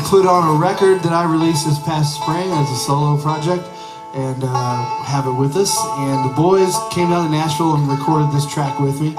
put on a record that I released this past spring as a solo project, and have it with us. And the boys came down to Nashville and recorded this track with me.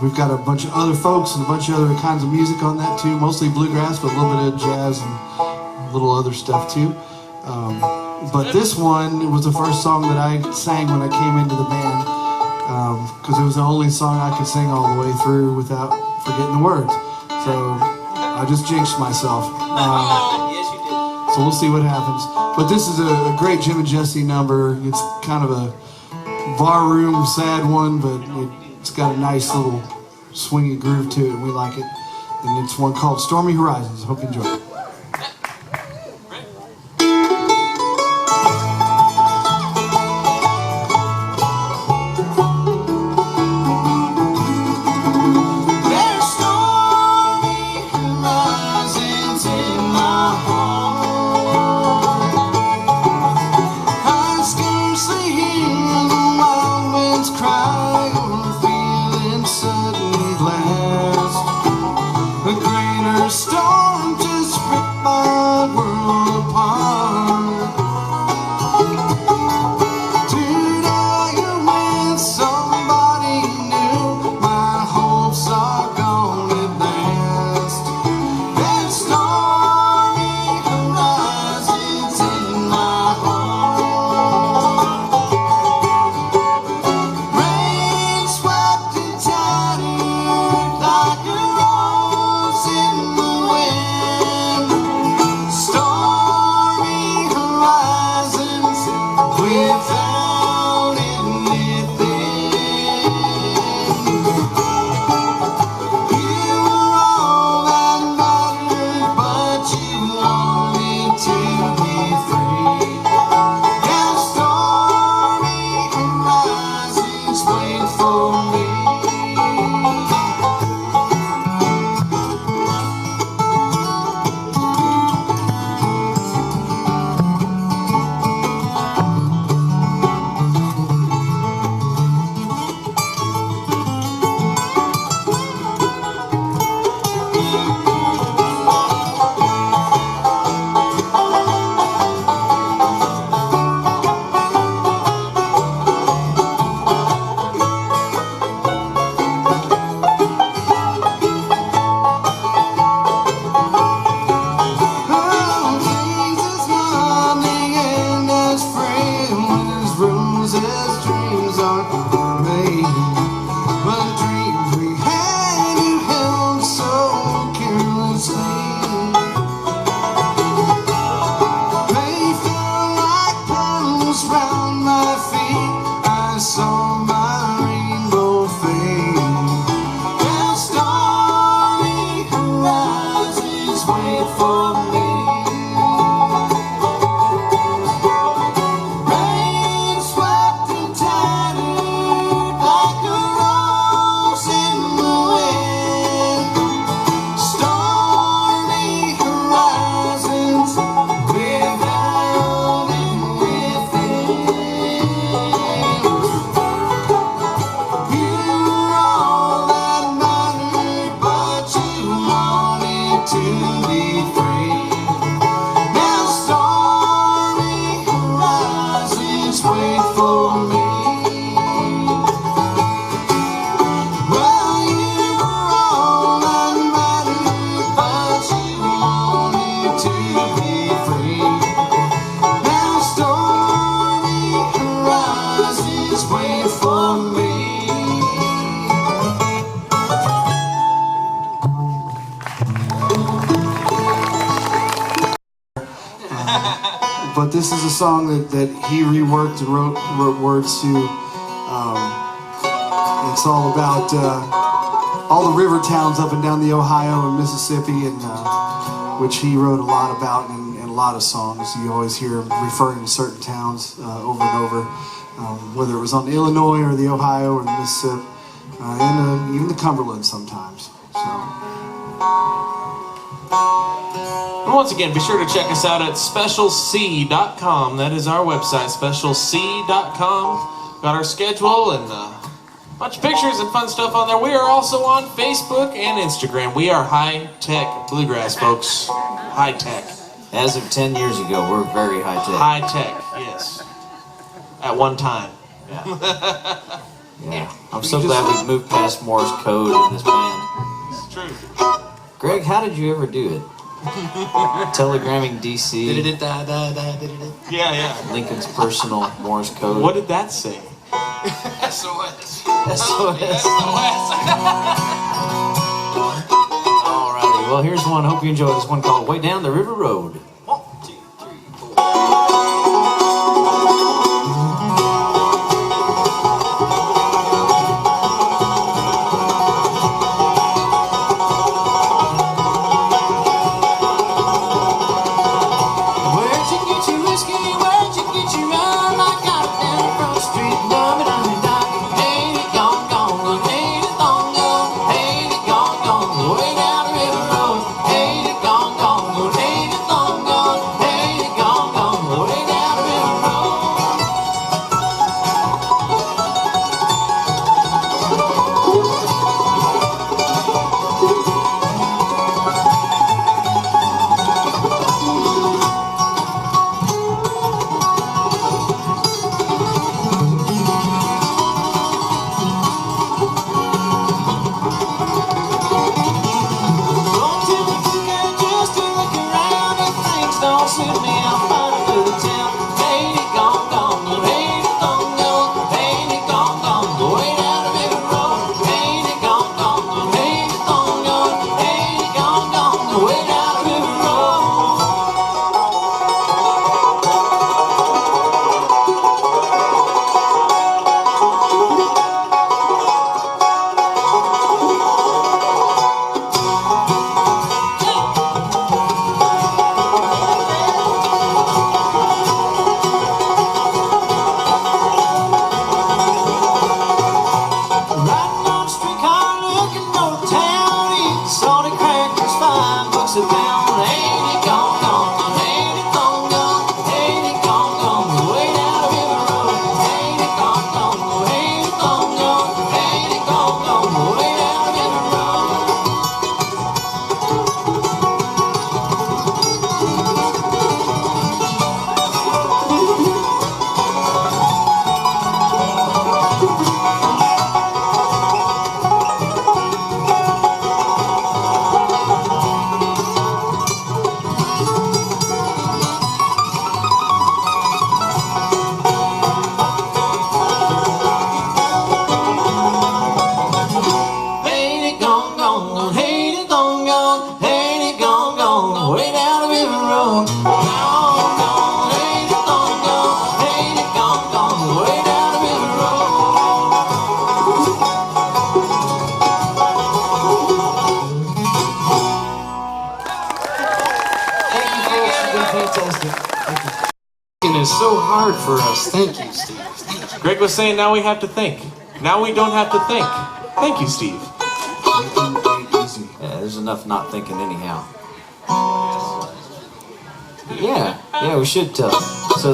We've got a bunch of other folks and a bunch of other kinds of music on that too, mostly bluegrass, but a little bit of jazz and a little other stuff too. But this one, it was the first song that I sang when I came into the band, because it was the only song I could sing all the way through without forgetting the words. So I just jinxed myself. Yes, you did. So we'll see what happens. But this is a great Jim and Jesse number. It's kind of a barroom sad one, but it's got a nice little swingy groove to it, and we like it. And it's one called Stormy Horizons. Hope you enjoy it. Storm just ripped my world apart. Today you're with somebody new. My hopes are gone at last. There's stormy horizons in my heart. Rain swept and tattered like a rose in the without anything. You were all that mattered, but you wanted to be free. Now stormy horizons wait for me. Dreams aren't made, but dreams we had you held so carelessly. They felt like pearls round my feet. I saw my rainbow fade. Now stormy horizons wait for me. Wait for me. Well, you were all that mattered, but you wanted to be free. Now stormy horizons wait for me. But this is a song that he reworked and wrote words to. It's all about all the river towns up and down the Ohio and Mississippi, and which he wrote a lot about in a lot of songs. You always hear him referring to certain towns over and over, whether it was on Illinois or the Ohio or the Mississippi, and even the Cumberland sometimes. And once again, be sure to check us out at specialc.com. That is our website, specialc.com. Got our schedule and Bunch of pictures and fun stuff on there. We are also on Facebook and Instagram. We are High Tech Bluegrass, folks. High Tech. As of 10 years ago, we're very high tech. High Tech, yes. At one time. Yeah. Yeah. I'm so glad we've moved past Morse code in this band. It's true. Greg, how did you ever do it? Telegramming DC, Yeah, yeah. Lincoln's personal Morse code. What did that say? SOS. SOS. Alrighty, well here's one. Hope you enjoy this one called Way Down the River Road. 1, 2, 3, Thinking is so hard for us. Thank you, Steve. Greg was saying now we have to think. Now we don't have to think. Thank you, Steve. Yeah, there's enough not thinking anyhow. Yeah, we should tell. So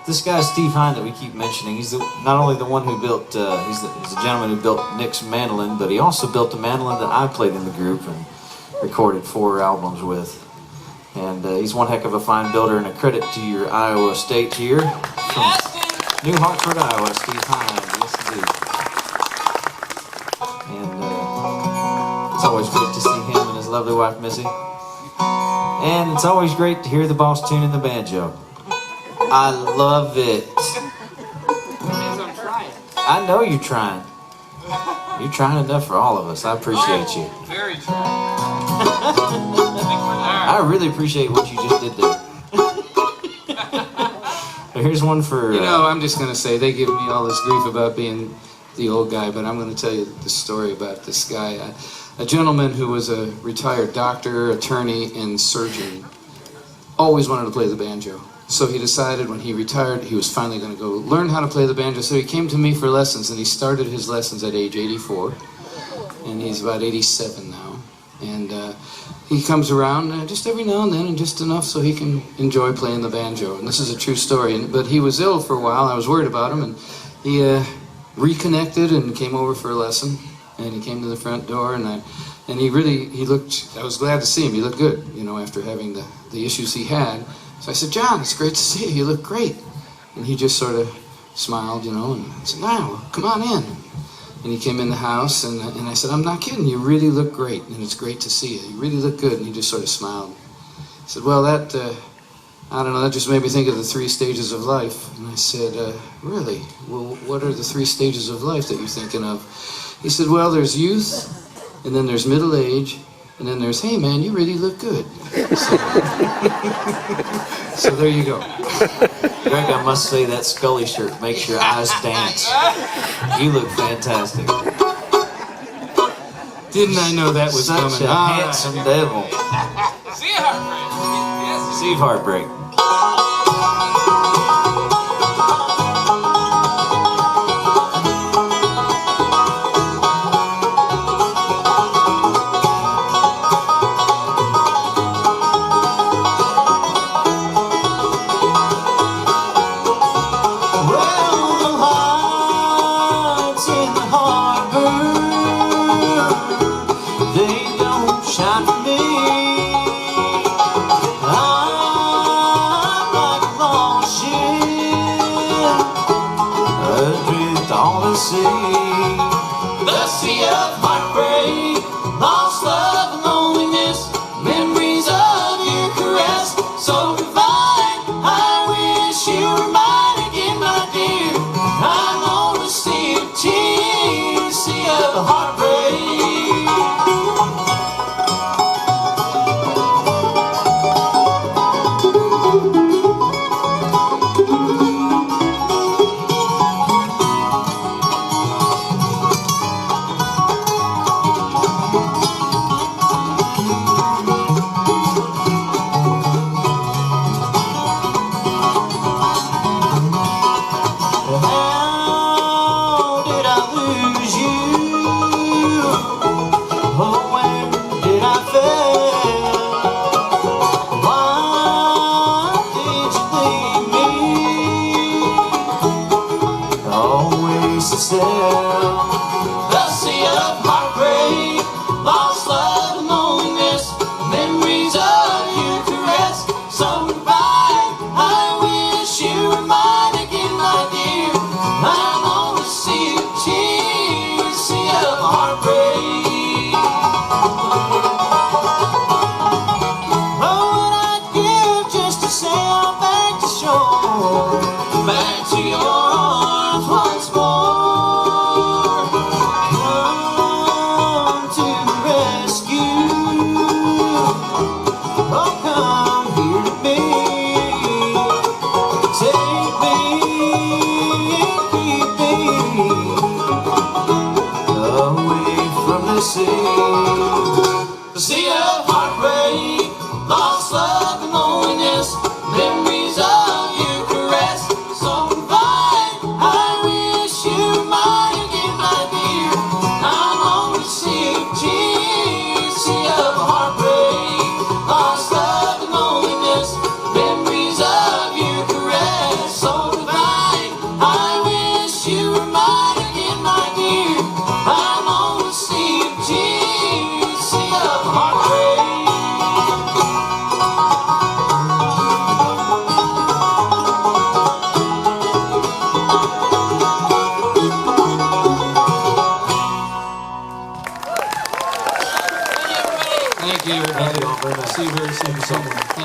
this guy Steve Hine that we keep mentioning, he's not only the one who built, he's the gentleman who built Nick's mandolin, but he also built a mandolin that I played in the group and recorded 4 albums with. And he's one heck of a fine builder, and a credit to your Iowa State here from New Hartford, Iowa, Steve Hine. Yes, indeed. And it's always great to see him and his lovely wife Missy. And it's always great to hear the boss tuning the banjo. I love it. I know you're trying. You're trying enough for all of us. I appreciate you. Very trying. I really appreciate what you just did there. Here's one for... You know, I'm just going to say, they give me all this grief about being the old guy, but I'm going to tell you the story about this guy. A gentleman who was a retired doctor, attorney, and surgeon. Always wanted to play the banjo. So he decided when he retired, he was finally going to go learn how to play the banjo. So he came to me for lessons, and he started his lessons at age 84. And he's about 87 now. And he comes around just every now and then, and just enough so he can enjoy playing the banjo. And this is a true story. But he was ill for a while. I was worried about him, and he reconnected and came over for a lesson. And he came to the front door, and he looked, I was glad to see him. He looked good, you know, after having the issues he had. So I said, John, it's great to see you. You look great. And he just sort of smiled, you know, and I said, no, come on in. And he came in the house, and I said, I'm not kidding. You really look great, and it's great to see you. You really look good. And he just sort of smiled. He said, well, that, I don't know, that just made me think of the 3 stages of life. And I said, really? Well, what are the 3 stages of life that you're thinking of? He said, well, there's youth, and then there's middle age, and then there's, hey, man, you really look good. So there you go. Greg, I must say that Scully shirt makes your eyes dance. You look fantastic. Didn't I know that was Such coming? a handsome devil. See you, Heartbreak. Yes. Steve Heartbreak. The sea of heartbreak, lost love and loneliness, memories of your caress, so divine. I wish you were mine again, my dear. I'm on the sea of tears, sea of heartbreak. The sea of heartbreak, lost love and loneliness, memories of your caress, so divine. I wish you were mine again, my dear. I'm on the sea of tears, sea of heartbreak. Oh, what I'd give just to sail back to shore, back to your arms once more. The sea of heartbreak, lost love and loneliness, memories of your caress, so divine. I wish you were mine again, my dear. I'm on the sea of tears, sea of heartbreak, lost love and loneliness, memories of your caress, so divine. I wish you were mine again, my dear. I'm on the sea of tears, sea of heartbreak. Thank you, everybody. See you very soon.